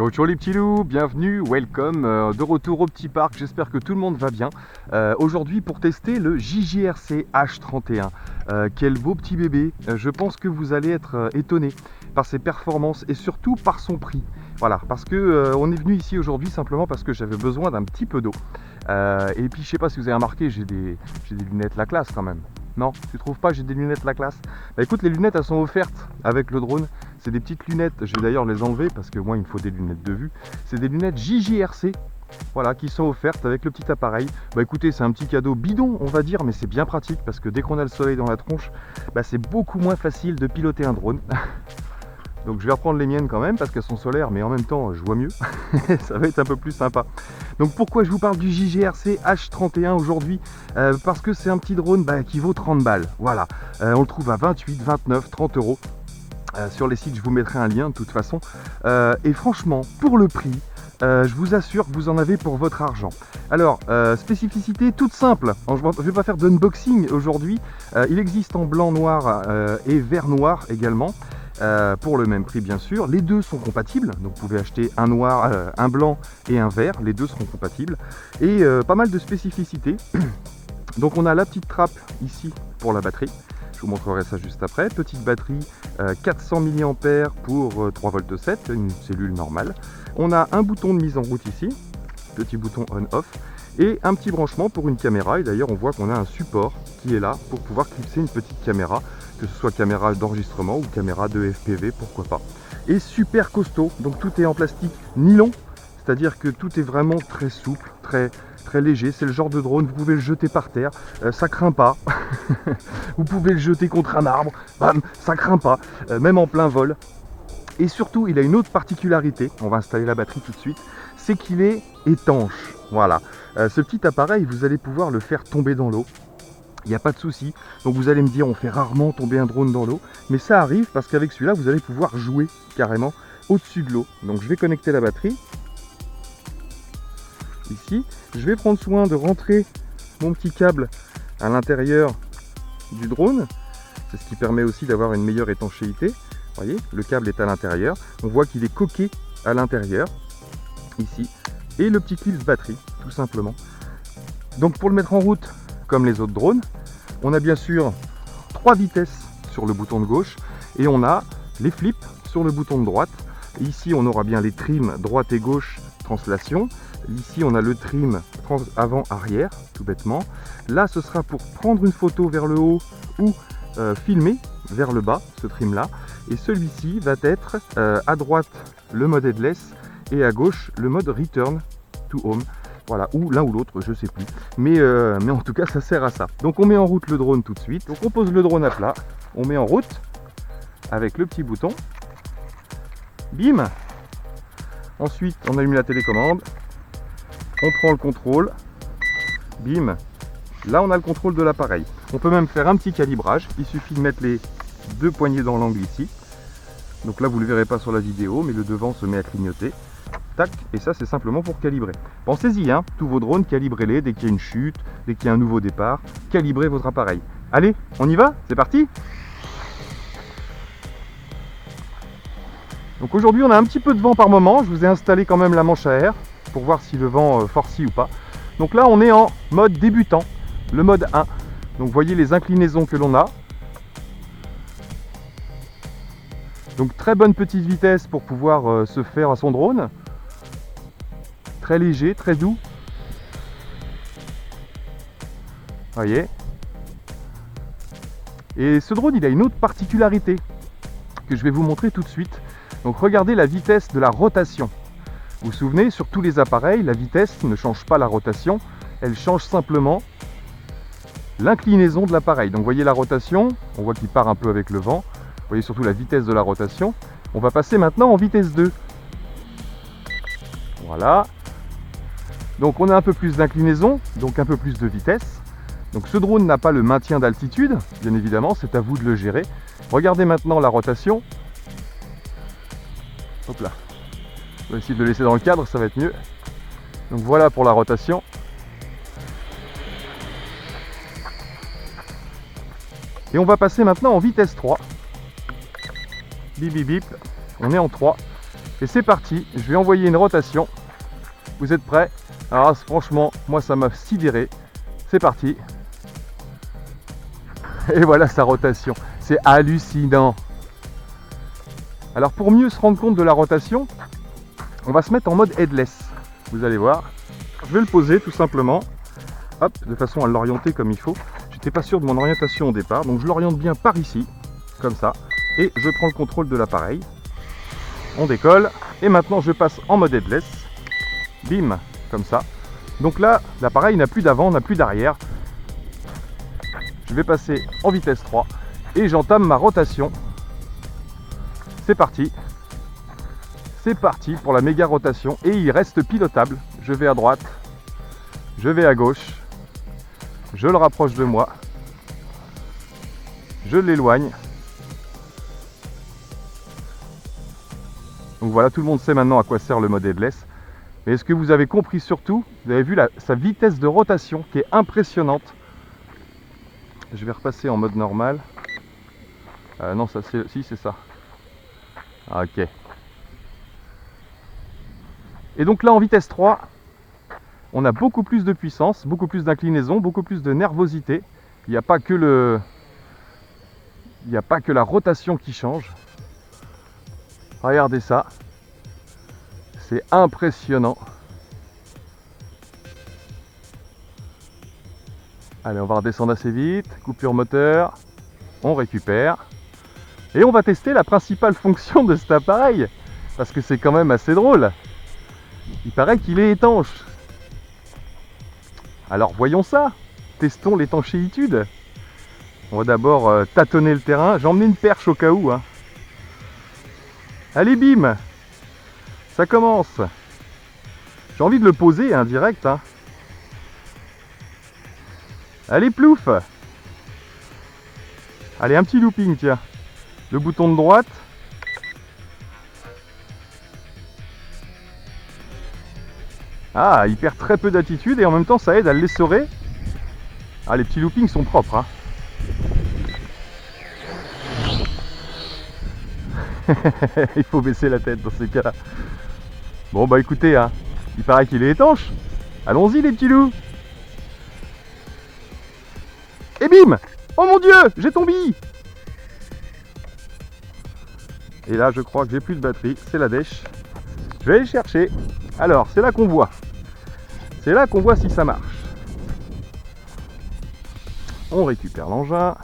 Ciao ciao les petits loups, bienvenue, welcome, de retour au petit parc, j'espère que tout le monde va bien. Aujourd'hui pour tester le JJRC H31, quel beau petit bébé, je pense que vous allez être étonnés par ses performances et surtout par son prix. Voilà, parce que on est venu ici aujourd'hui simplement parce que j'avais besoin d'un petit peu d'eau. Et puis je sais pas si vous avez remarqué, j'ai des lunettes la classe quand même. Non, tu trouves pas, j'ai des lunettes la classe? Bah écoute, les lunettes elles sont offertes avec le drone. C'est des petites lunettes, je vais d'ailleurs les enlever parce que moi il me faut des lunettes de vue. C'est des lunettes JJRC, voilà, qui sont offertes avec le petit appareil. Bah écoutez, c'est un petit cadeau bidon on va dire, mais c'est bien pratique parce que dès qu'on a le soleil dans la tronche, bah c'est beaucoup moins facile de piloter un drone. Donc je vais reprendre les miennes quand même parce qu'elles sont solaires, mais en même temps je vois mieux. Ça va être un peu plus sympa. Donc pourquoi je vous parle du JJRC H31 aujourd'hui? Parce que c'est un petit drone qui vaut 30 balles. Voilà, on le trouve à 28, 29, 30 euros. Sur les sites, je vous mettrai un lien de toute façon. Et franchement, pour le prix, je vous assure que vous en avez pour votre argent. Alors, spécificité toute simple. Je ne vais pas faire d'unboxing aujourd'hui. Il existe en blanc, noir et vert noir également. Pour le même prix bien sûr, les deux sont compatibles, donc vous pouvez acheter un noir, un blanc et un vert, les deux seront compatibles, et pas mal de spécificités. Donc on a la petite trappe ici pour la batterie, je vous montrerai ça juste après, petite batterie 400 mAh pour 3,7 V, une cellule normale. On a un bouton de mise en route ici, petit bouton on-off, et un petit branchement pour une caméra, et d'ailleurs on voit qu'on a un support qui est là pour pouvoir clipser une petite caméra, que ce soit caméra d'enregistrement ou caméra de FPV, pourquoi pas. Et super costaud, donc tout est en plastique nylon, c'est-à-dire que tout est vraiment très souple, très léger. C'est le genre de drone, vous pouvez le jeter par terre, ça craint pas. Vous pouvez le jeter contre un arbre, bam, ça craint pas, même en plein vol. Et surtout, il a une autre particularité, on va installer la batterie tout de suite, c'est qu'il est étanche. Voilà, ce petit appareil, vous allez pouvoir le faire tomber dans l'eau. Il n'y a pas de souci. Donc vous allez me dire, on fait rarement tomber un drone dans l'eau, mais ça arrive parce qu'avec celui-là, vous allez pouvoir jouer carrément au-dessus de l'eau. Donc je vais connecter la batterie ici. Je vais prendre soin de rentrer mon petit câble à l'intérieur du drone. C'est ce qui permet aussi d'avoir une meilleure étanchéité. Vous voyez, le câble est à l'intérieur. On voit qu'il est coqué à l'intérieur ici. Et le petit clip batterie, tout simplement. Donc pour le mettre en route, comme les autres drones, on a bien sûr 3 vitesses sur le bouton de gauche et on a les flips sur le bouton de droite. Et ici on aura bien les trims droite et gauche translation. Ici on a le trim avant-arrière, tout bêtement. Là ce sera pour prendre une photo vers le haut ou filmer vers le bas, ce trim là. Et celui-ci va être à droite le mode headless et à gauche le mode return to home. Voilà, ou l'un ou l'autre, je sais plus. Mais en tout cas, ça sert à ça. Donc on met en route le drone tout de suite. Donc on pose le drone à plat. On met en route avec le petit bouton. Bim! Ensuite, on allume la télécommande. On prend le contrôle. Bim! Là, on a le contrôle de l'appareil. On peut même faire un petit calibrage. Il suffit de mettre les deux poignées dans l'angle ici. Donc là, vous ne le verrez pas sur la vidéo, mais le devant se met à clignoter. Tac, et ça c'est simplement pour calibrer. Pensez-y, hein, tous vos drones, calibrez-les dès qu'il y a une chute, dès qu'il y a un nouveau départ, calibrez votre appareil. Allez, on y va? C'est parti! Donc aujourd'hui on a un petit peu de vent par moment, je vous ai installé quand même la manche à air pour voir si le vent forcit ou pas. Donc là on est en mode débutant, le mode 1. Donc vous voyez les inclinaisons que l'on a. Donc très bonne petite vitesse pour pouvoir se faire à son drone. Très léger, très doux. Voyez. Et ce drone, il a une autre particularité que je vais vous montrer tout de suite. Donc regardez la vitesse de la rotation. Vous vous souvenez, sur tous les appareils, la vitesse ne change pas la rotation, elle change simplement l'inclinaison de l'appareil. Donc vous voyez la rotation, on voit qu'il part un peu avec le vent. Vous voyez surtout la vitesse de la rotation. On va passer maintenant en vitesse 2. Voilà. Donc on a un peu plus d'inclinaison, donc un peu plus de vitesse. Donc ce drone n'a pas le maintien d'altitude, bien évidemment, c'est à vous de le gérer. Regardez maintenant la rotation. Hop là. On va essayer de le laisser dans le cadre, ça va être mieux. Donc voilà pour la rotation. Et on va passer maintenant en vitesse 3. Bip bip bip, on est en 3. Et c'est parti, je vais envoyer une rotation. Vous êtes prêts? Alors franchement, moi ça m'a sidéré. C'est parti. Et voilà sa rotation. C'est hallucinant. Alors pour mieux se rendre compte de la rotation, on va se mettre en mode headless. Vous allez voir. Je vais le poser tout simplement. Hop, de façon à l'orienter comme il faut. J'étais pas sûr de mon orientation au départ, donc je l'oriente bien par ici, comme ça. Et je prends le contrôle de l'appareil. On décolle. Et maintenant je passe en mode headless. Bim, comme ça. Donc là, l'appareil n'a plus d'avant, n'a plus d'arrière. Je vais passer en vitesse 3 et j'entame ma rotation. C'est parti. C'est parti pour la méga rotation et il reste pilotable. Je vais à droite, je vais à gauche, je le rapproche de moi, je l'éloigne. Donc voilà, tout le monde sait maintenant à quoi sert le mode headless. Mais est-ce que vous avez compris surtout, vous avez vu sa vitesse de rotation qui est impressionnante. Je vais repasser en mode normal. Non, ça c'est si c'est ça. Ok. Et donc là en vitesse 3, on a beaucoup plus de puissance, beaucoup plus d'inclinaison, beaucoup plus de nervosité. Il n'y a pas que la rotation qui change. Regardez ça. C'est impressionnant. Allez, on va redescendre assez vite. Coupure moteur. On récupère. Et on va tester la principale fonction de cet appareil. Parce que c'est quand même assez drôle. Il paraît qu'il est étanche. Alors voyons ça. Testons l'étanchéitude. On va d'abord tâtonner le terrain. J'ai emmené une perche au cas où. Hein. Allez, bim. Ça commence. J'ai envie de le poser hein, direct. Hein. Allez, plouf. Allez, un petit looping, tiens. Le bouton de droite. Ah, il perd très peu d'attitude et en même temps, ça aide à l'essorer. Ah, les petits loopings sont propres. Hein. Il faut baisser la tête dans ces cas-là. Bon, bah écoutez, hein, il paraît qu'il est étanche. Allons-y, les petits loups. Et bim! Oh mon Dieu, j'ai tombé! Et là, je crois que j'ai plus de batterie. C'est la dèche. Je vais aller chercher. Alors, c'est là qu'on voit. C'est là qu'on voit si ça marche. On récupère l'engin.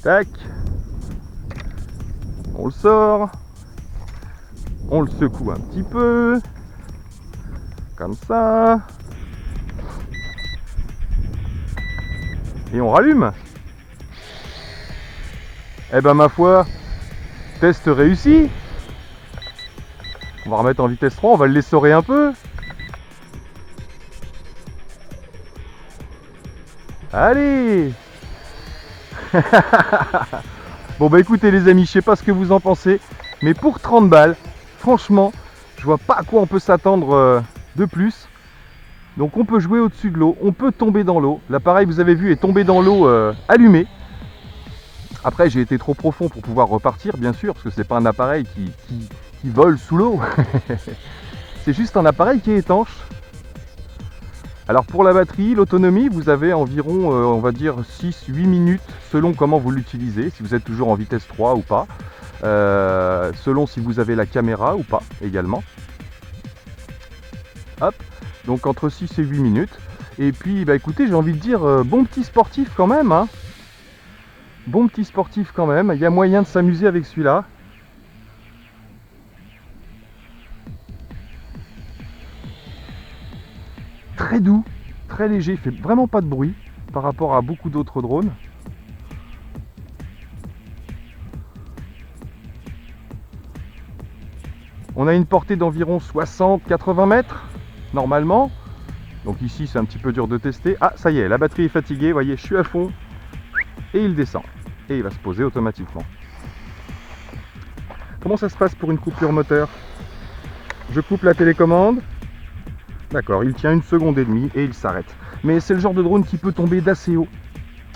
Tac. On le sort. On le secoue un petit peu. Comme ça. Et on rallume. Eh ben ma foi, test réussi. On va remettre en vitesse 3, on va le l'essorer un peu. Allez. Bon bah écoutez les amis, je sais pas ce que vous en pensez, mais pour 30 balles, franchement, je vois pas à quoi on peut s'attendre de plus. Donc on peut jouer au-dessus de l'eau, on peut tomber dans l'eau. L'appareil, vous avez vu, est tombé dans l'eau allumé. Après, j'ai été trop profond pour pouvoir repartir, bien sûr, parce que c'est pas un appareil qui vole sous l'eau. C'est juste un appareil qui est étanche. Alors pour la batterie, l'autonomie, vous avez environ, on va dire, 6-8 minutes, selon comment vous l'utilisez, si vous êtes toujours en vitesse 3 ou pas, selon si vous avez la caméra ou pas, également. Hop, donc entre 6 et 8 minutes. Et puis, bah écoutez, j'ai envie de dire, bon petit sportif quand même, hein. Bon petit sportif quand même, il y a moyen de s'amuser avec celui-là. Très doux, très léger, il fait vraiment pas de bruit par rapport à beaucoup d'autres drones. On a une portée d'environ 60-80 mètres, normalement. Donc ici, c'est un petit peu dur de tester. Ah, ça y est, la batterie est fatiguée, vous voyez, je suis à fond. Et il descend. Et il va se poser automatiquement. Comment ça se passe pour une coupure moteur? Je coupe la télécommande. D'accord, il tient 1 seconde et demie et il s'arrête. Mais c'est le genre de drone qui peut tomber d'assez haut.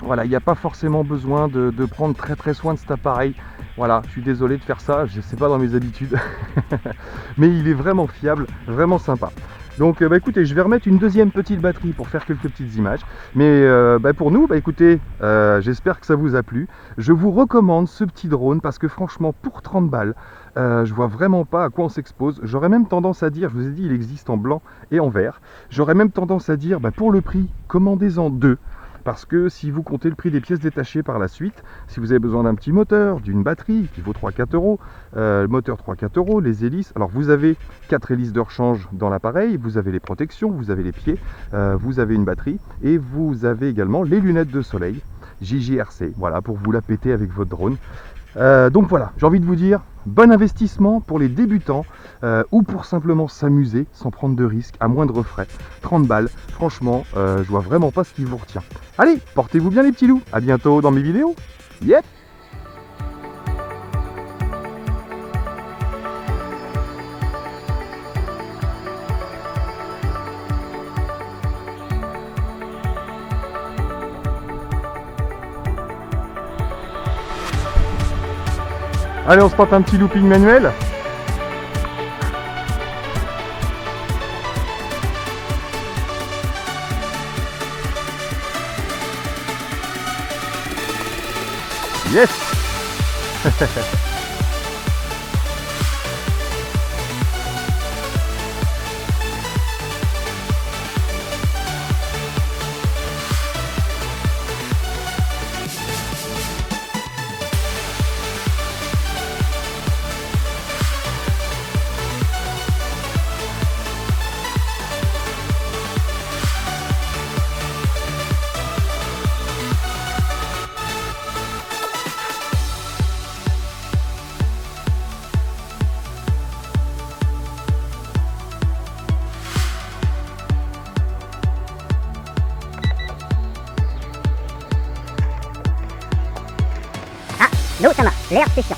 Voilà, il n'y a pas forcément besoin de prendre très soin de cet appareil. Voilà, je suis désolé de faire ça, je sais pas dans mes habitudes. Mais il est vraiment fiable, vraiment sympa. Donc bah, écoutez, je vais remettre une deuxième petite batterie pour faire quelques petites images. Mais bah, pour nous, bah, écoutez, j'espère que ça vous a plu. Je vous recommande ce petit drone parce que franchement, pour 30 balles, je vois vraiment pas à quoi on s'expose. J'aurais même tendance à dire, je vous ai dit, il existe en blanc et en vert. J'aurais même tendance à dire, bah, pour le prix, commandez-en deux. Parce que si vous comptez le prix des pièces détachées par la suite, si vous avez besoin d'un petit moteur, d'une batterie qui vaut 3-4 euros, le moteur 3-4 euros, les hélices, alors vous avez 4 hélices de rechange dans l'appareil, vous avez les protections, vous avez les pieds, vous avez une batterie et vous avez également les lunettes de soleil JJRC, voilà, pour vous la péter avec votre drone. Donc voilà, j'ai envie de vous dire, bon investissement pour les débutants ou pour simplement s'amuser sans prendre de risques, à moindre frais. 30 balles, franchement, je vois vraiment pas ce qui vous retient. Allez, portez-vous bien les petits loups, à bientôt dans mes vidéos. Yep. Allez, on se tente un petit looping manuel. Yes. Ah, l'eau ça marche, l'air c'est chiant.